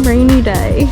rainy day.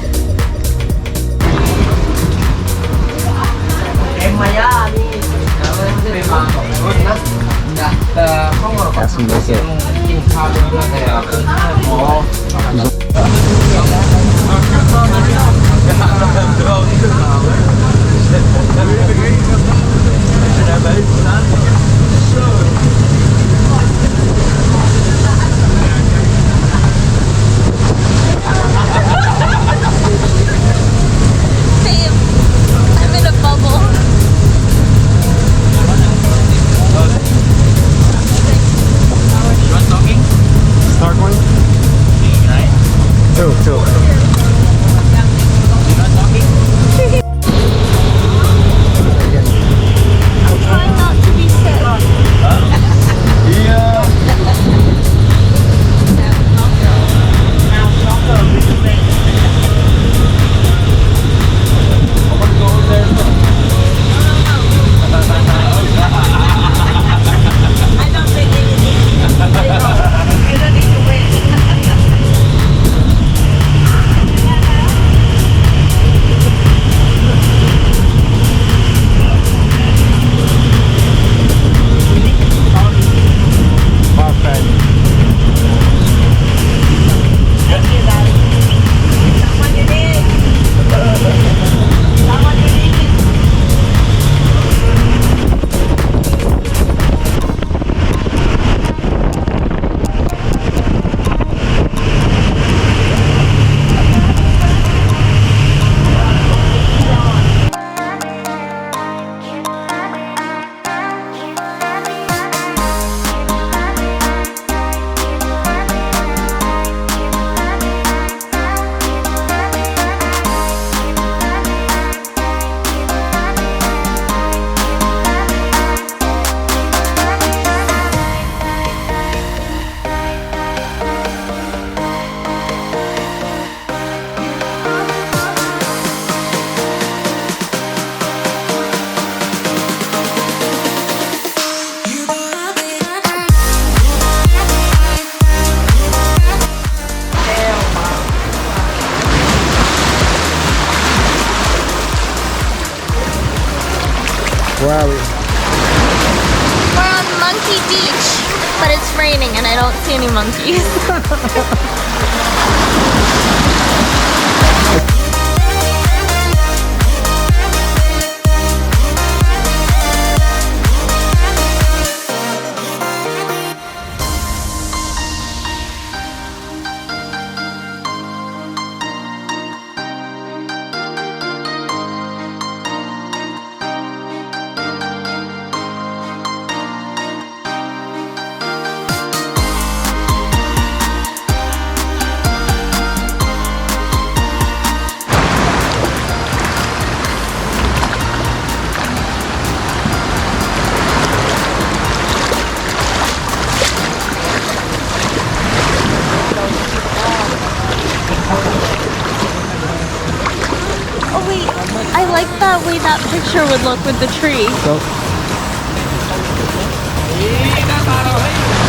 Where are we? We're on Monkey Beach, but it's raining and I don't see any monkeys. I like that way that picture would look with the tree. So, that's a lot of engines.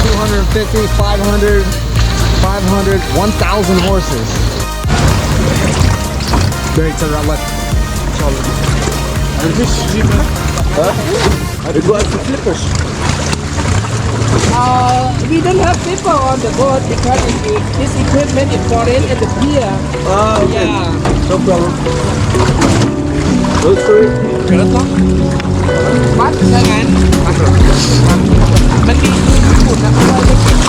250, 500, 500, 1,000 horses. Great, turn around left. It was the flippers. We don't have people on the boat because this equipment is foreign at the pier. Oh, okay. Yeah. No problem. Those three? Bắt ra ngắn. Bên đi một năm qua cái kiểu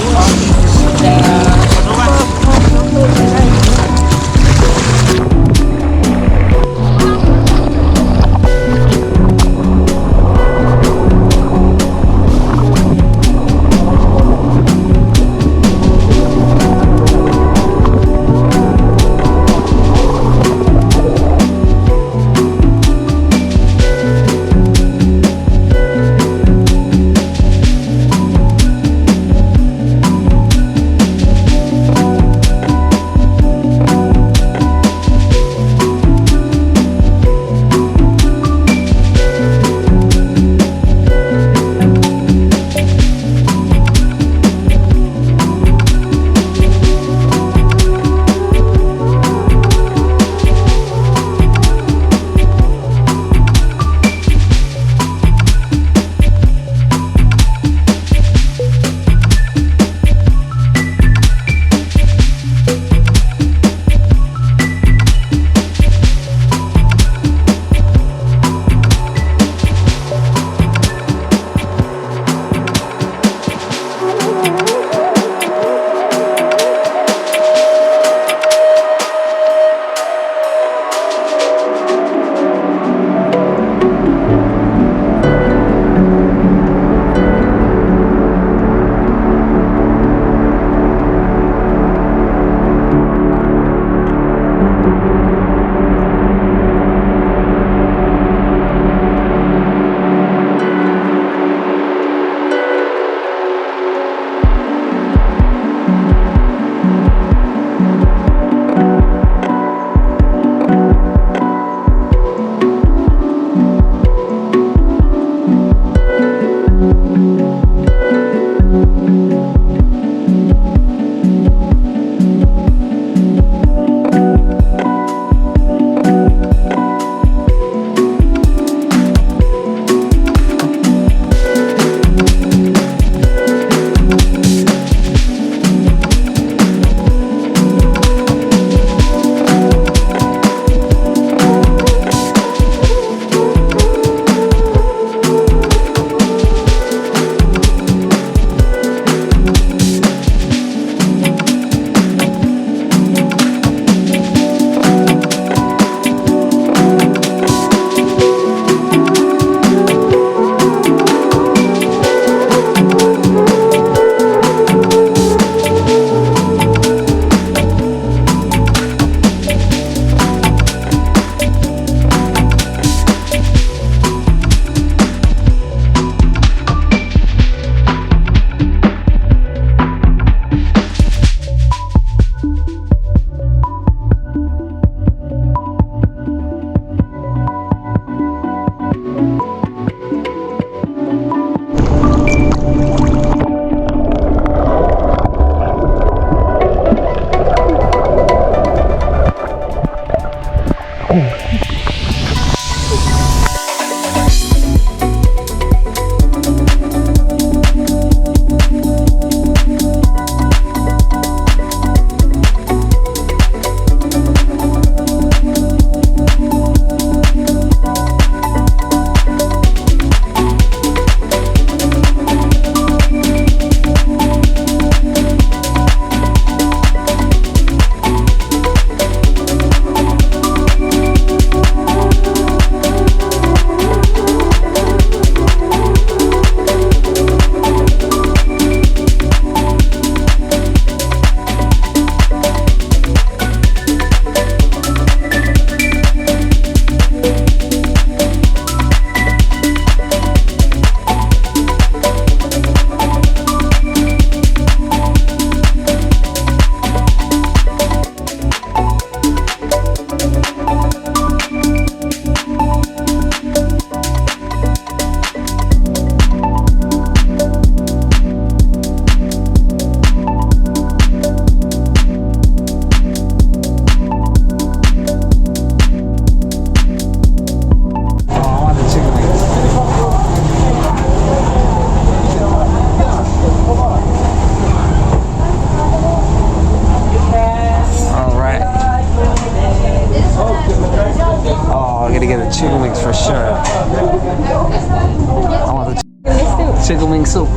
Chicken wing soup.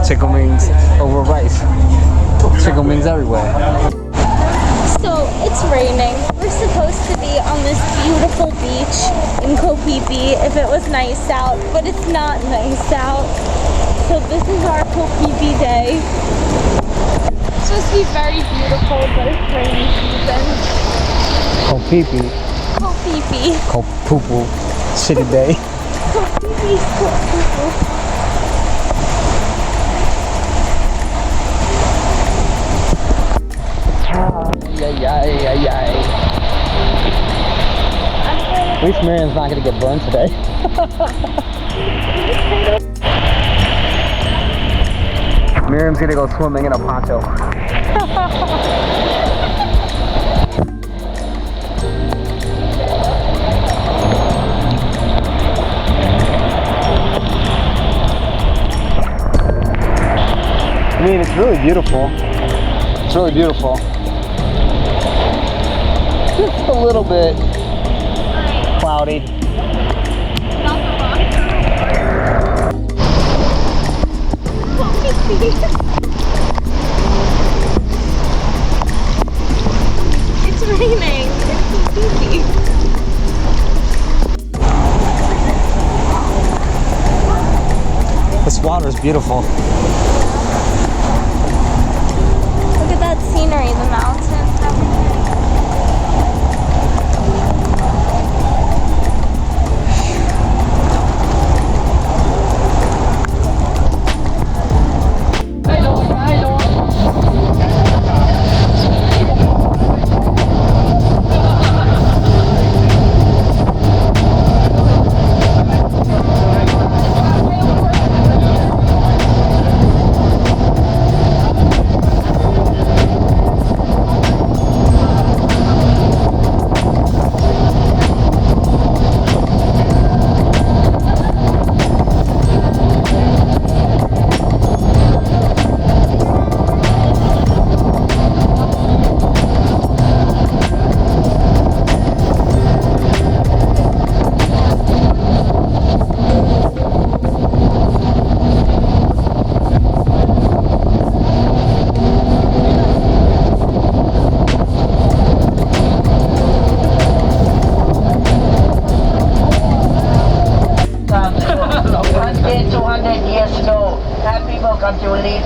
Chicken wings over rice. Chicken wings everywhere. So it's raining. We're supposed to be on this beautiful beach in Koh Phi Phi if it was nice out, but it's not nice out. So this is our Koh Phi Phi day. It's supposed to be very beautiful, but it's rainy season. Koh Phi Phi. Koh Phi Phi. Koh Poo Poo. Shitty day. Koh Phi Phi. Koh Phi Phi. At least Miriam's not gonna get burned today. Miriam's gonna go swimming in a poncho. I mean, it's really beautiful. It's really beautiful. Just a little bit cloudy. It's raining. It's easy. This water is beautiful. Look at that scenery, the mountains and everything.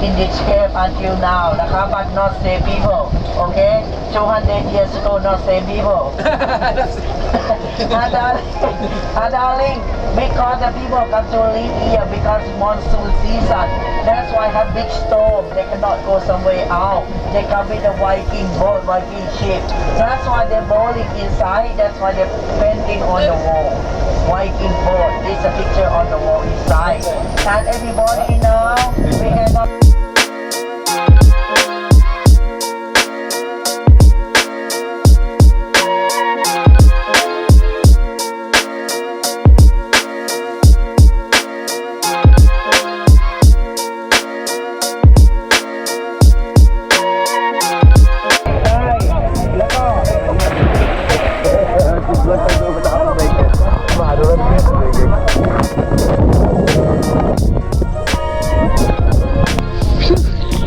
In this cave until now, but not same people, okay? 200 years ago, not same people. darling, because the people come to live here because monsoon season. That's why have big storm. They cannot go somewhere out. They come with a Viking boat, Viking ship. That's why they're bowling inside. That's why they're painting on the wall. Viking boat. There's a picture on the wall inside. And everybody know we cannot.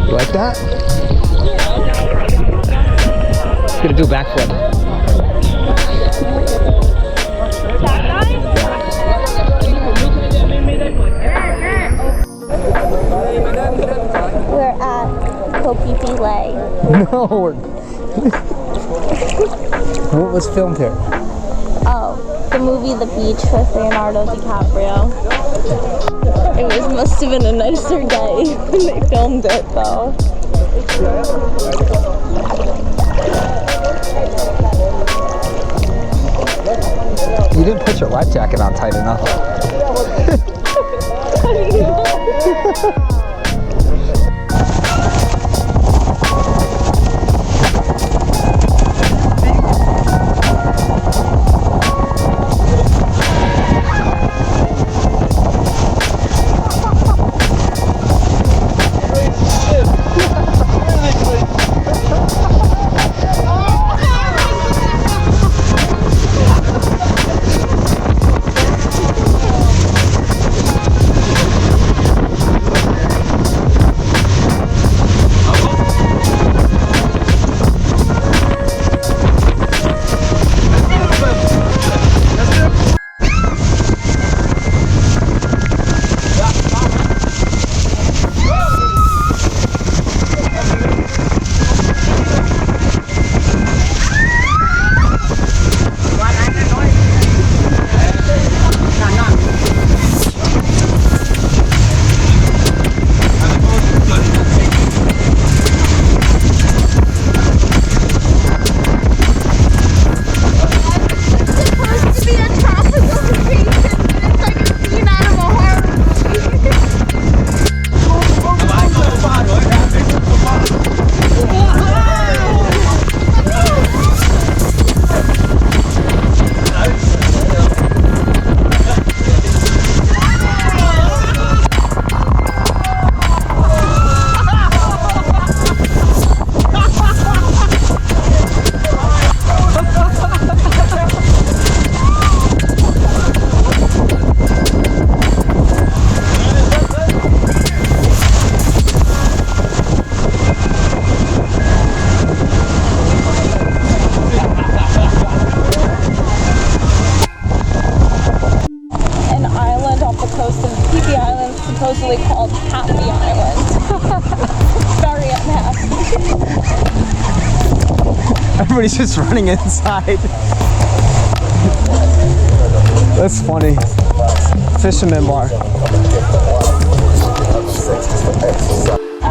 Like that? Gonna do a backflip. We're at Koh Phi Phi Lake. No. What was filmed here? Oh, the movie The Beach with Leonardo DiCaprio. Must have been a nicer day when they filmed it though. You didn't put your life jacket on tight enough. supposedly called Happy Island. Very unhappy. Everybody's just running inside. That's funny. Fisherman bar. I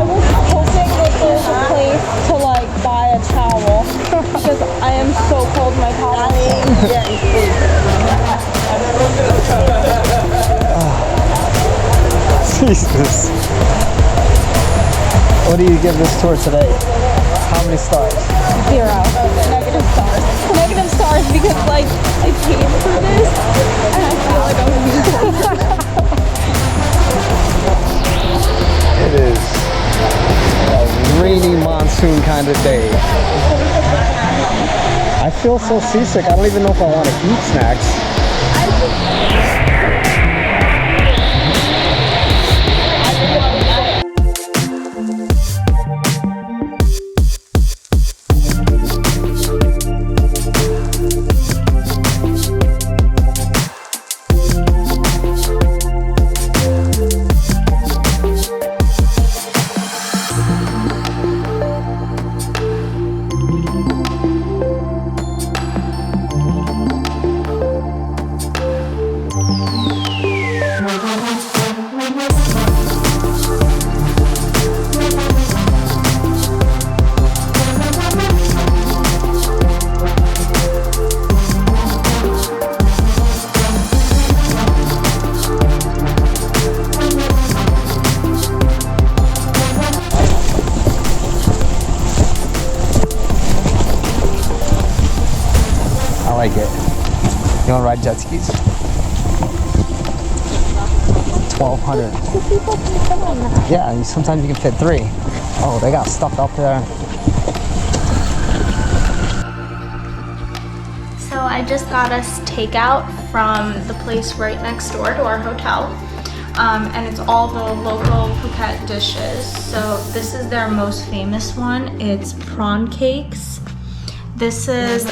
was hoping that there's a place to like buy a towel because I am so cold. My towel. Jesus. What do you give this tour today? How many stars? 0. Negative stars. Negative stars because like I paid for this and I feel like I'm useless. It is a rainy monsoon kind of day. I feel so seasick. I don't even know if I want to eat snacks. I like it. You want to ride jet skis? 1,200. Yeah, and sometimes you can fit 3. Oh, they got stuff up there. So I just got us takeout from the place right next door to our hotel. And it's all the local Phuket dishes. So this is their most famous one. It's prawn cakes. This is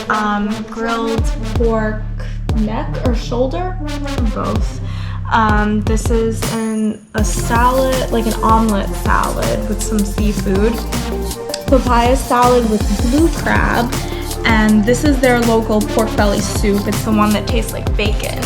grilled pork neck or shoulder, both. This is a salad, like an omelet salad with some seafood. Papaya salad with blue crab. And this is their local pork belly soup. It's the one that tastes like bacon.